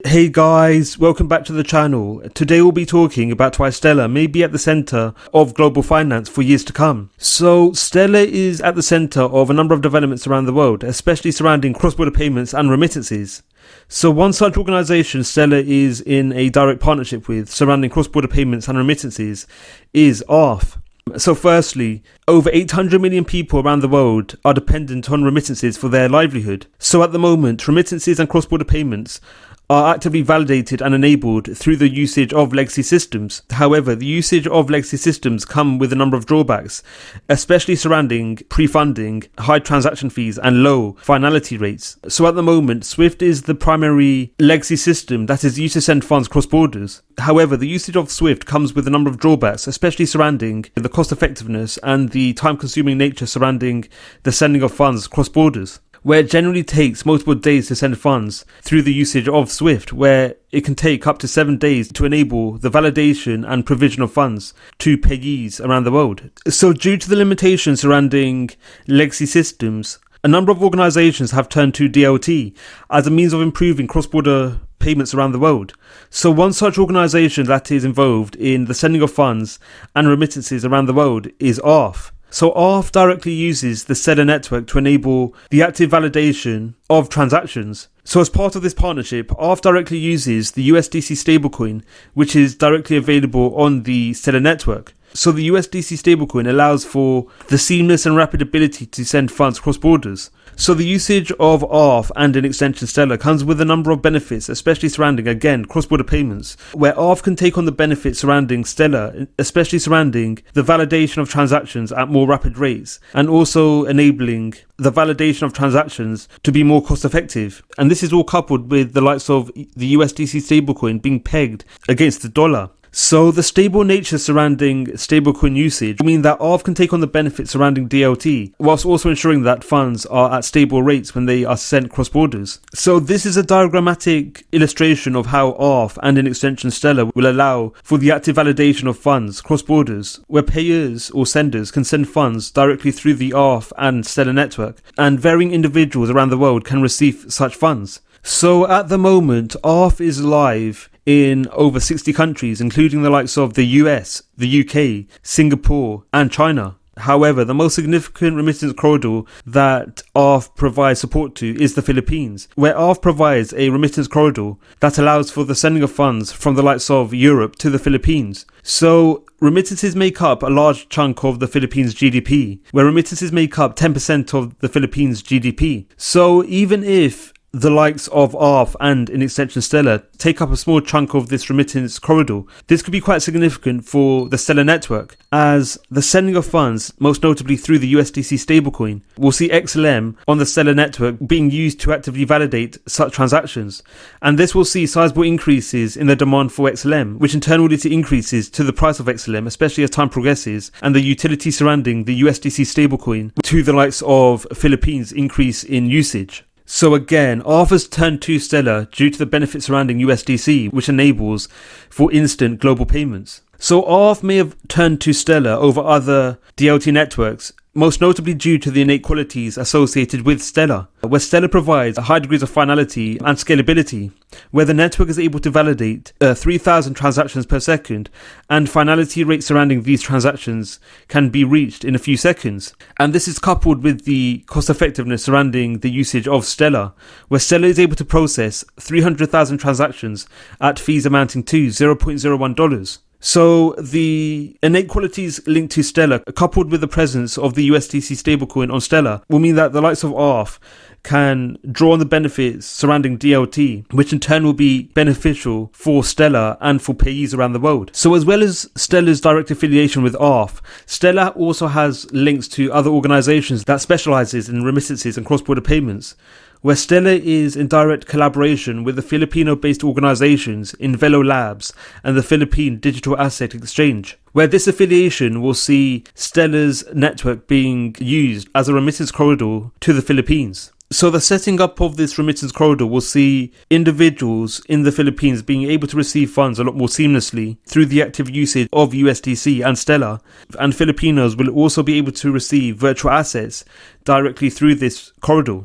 Hey guys, welcome back to the channel. Today we'll be talking about why Stellar may be at the center of global finance for years to come. So Stellar is at the center of a number of developments around the world, especially surrounding cross-border payments and remittances. So one such organization Stellar is in a direct partnership with surrounding cross-border payments and remittances is ARF. So firstly, over 800 million people around the world are dependent on remittances for their livelihood. So at the moment, remittances and cross-border payments are actively validated and enabled through the usage of legacy systems. However, the usage of legacy systems come with a number of drawbacks, especially surrounding pre-funding, high transaction fees and low finality rates. So at the moment, SWIFT is the primary legacy system that is used to send funds cross borders. However, the usage of SWIFT comes with a number of drawbacks, especially surrounding the cost effectiveness and the time consuming nature surrounding the sending of funds cross borders, where it generally takes multiple days to send funds through the usage of SWIFT, where it can take up to 7 days to enable the validation and provision of funds to payees around the world. So due to the limitations surrounding legacy systems, a number of organizations have turned to DLT as a means of improving cross-border payments around the world. So one such organization that is involved in the sending of funds and remittances around the world is ARF. So ARF directly uses the Stellar network to enable the active validation of transactions. So as part of this partnership, ARF directly uses the USDC stablecoin, which is directly available on the Stellar network. So the USDC stablecoin allows for the seamless and rapid ability to send funds cross borders. So the usage of ARF and in extension Stellar comes with a number of benefits, especially surrounding, again, cross-border payments, where ARF can take on the benefits surrounding Stellar, especially surrounding the validation of transactions at more rapid rates, and also enabling the validation of transactions to be more cost effective. And this is all coupled with the likes of the USDC stablecoin being pegged against the dollar. So the stable nature surrounding stablecoin usage mean that ARF can take on the benefits surrounding DLT, whilst also ensuring that funds are at stable rates when they are sent cross borders. So this is a diagrammatic illustration of how ARF and in extension Stellar will allow for the active validation of funds cross borders, where payers or senders can send funds directly through the ARF and Stellar network, and varying individuals around the world can receive such funds. So at the moment, ARF is live in over 60 countries, including the likes of the US, the UK, Singapore and China. However, the most significant remittance corridor that ARF provides support to is the Philippines, where ARF provides a remittance corridor that allows for the sending of funds from the likes of Europe to the Philippines. So remittances make up a large chunk of the Philippines' GDP, where remittances make up 10% of the Philippines' GDP. So even if the likes of ARF and in extension Stellar take up a small chunk of this remittance corridor, this could be quite significant for the Stellar network, as the sending of funds, most notably through the USDC stablecoin, will see XLM on the Stellar network being used to actively validate such transactions. And this will see sizable increases in the demand for XLM, which in turn will lead to increases to the price of XLM, especially as time progresses and the utility surrounding the USDC stablecoin to the likes of Philippines increase in usage. So again, ARF has turned to Stellar due to the benefits surrounding USDC, which enables for instant global payments. So ARF may have turned to Stellar over other DLT networks, most notably due to the innate qualities associated with Stellar, where Stellar provides high degrees of finality and scalability, where the network is able to validate 3,000 transactions per second, and finality rates surrounding these transactions can be reached in a few seconds. And this is coupled with the cost effectiveness surrounding the usage of Stellar, where Stellar is able to process 300,000 transactions at fees amounting to $0.01. So the innate qualities linked to Stellar, coupled with the presence of the USDC stablecoin on Stellar, will mean that the likes of ARF can draw on the benefits surrounding DLT, which in turn will be beneficial for Stellar and for payees around the world. So as well as Stellar's direct affiliation with ARF, Stellar also has links to other organizations that specializes in remittances and cross-border payments, where Stellar is in direct collaboration with the Filipino-based organizations Invelo Labs and the Philippine Digital Asset Exchange, where this affiliation will see Stellar's network being used as a remittance corridor to the Philippines. So the setting up of this remittance corridor will see individuals in the Philippines being able to receive funds a lot more seamlessly through the active usage of USDC and Stellar, and Filipinos will also be able to receive virtual assets directly through this corridor.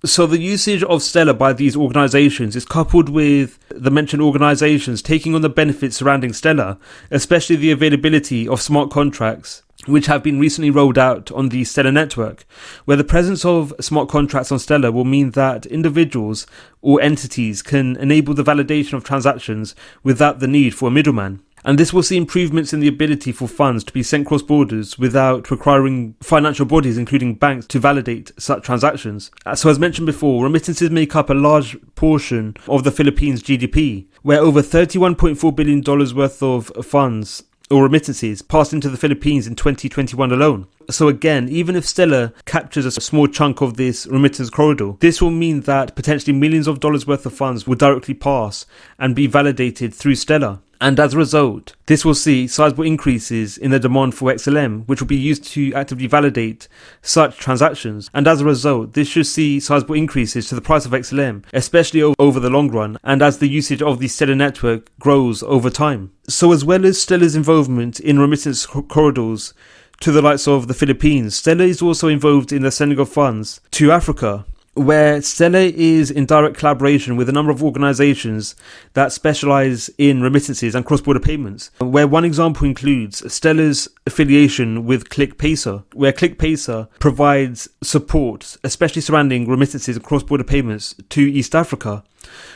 So the usage of Stellar by these organizations is coupled with the mentioned organizations taking on the benefits surrounding Stellar, especially the availability of smart contracts, which have been recently rolled out on the Stellar network, where the presence of smart contracts on Stellar will mean that individuals or entities can enable the validation of transactions without the need for a middleman. And this will see improvements in the ability for funds to be sent cross borders without requiring financial bodies, including banks, to validate such transactions. So as mentioned before, remittances make up a large portion of the Philippines' GDP, where over $31.4 billion worth of funds or remittances passed into the Philippines in 2021 alone. So again, even if Stellar captures a small chunk of this remittance corridor, this will mean that potentially millions of dollars worth of funds will directly pass and be validated through Stellar. And as a result, this will see sizable increases in the demand for XLM, which will be used to actively validate such transactions. And as a result, this should see sizable increases to the price of XLM, especially over the long run, and as the usage of the Stellar network grows over time. So as well as Stellar's involvement in remittance corridors to the likes of the Philippines, Stellar is also involved in the sending of funds to Africa, where Stellar is in direct collaboration with a number of organizations that specialize in remittances and cross-border payments, where one example includes Stellar's affiliation with ClickPesa, where ClickPesa provides support, especially surrounding remittances and cross-border payments to East Africa,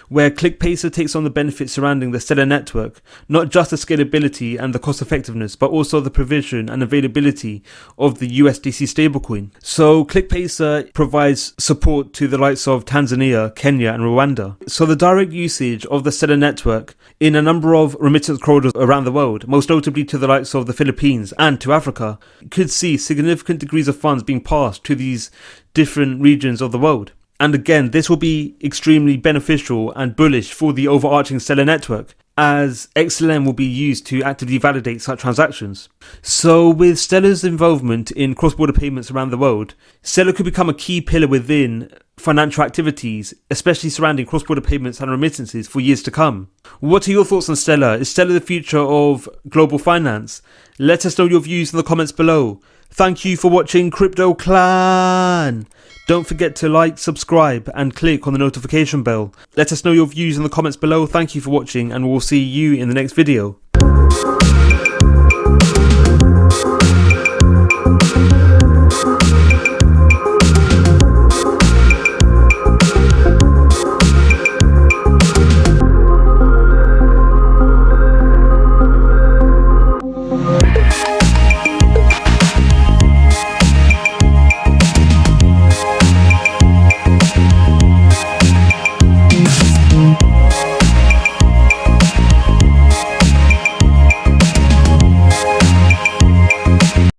where ClickPesa takes on the benefits surrounding the Stellar network, not just the scalability and the cost effectiveness, but also the provision and availability of the USDC stablecoin. So ClickPesa provides support to the likes of Tanzania, Kenya and Rwanda. So the direct usage of the Stellar network in a number of remittance corridors around the world, most notably to the likes of the Philippines and to Africa, could see significant degrees of funds being passed to these different regions of the world. And again, this will be extremely beneficial and bullish for the overarching Stellar network, as XLM will be used to actively validate such transactions. So with Stellar's involvement in cross-border payments around the world, Stellar could become a key pillar within financial activities, especially surrounding cross-border payments and remittances for years to come. What are your thoughts on Stellar? Is Stellar the future of global finance? Let us know your views in the comments below. Thank you for watching Crypto Clan. Don't forget to like, subscribe and click on the notification bell. Let us know your views in the comments below. Thank you for watching and we'll see you in the next video.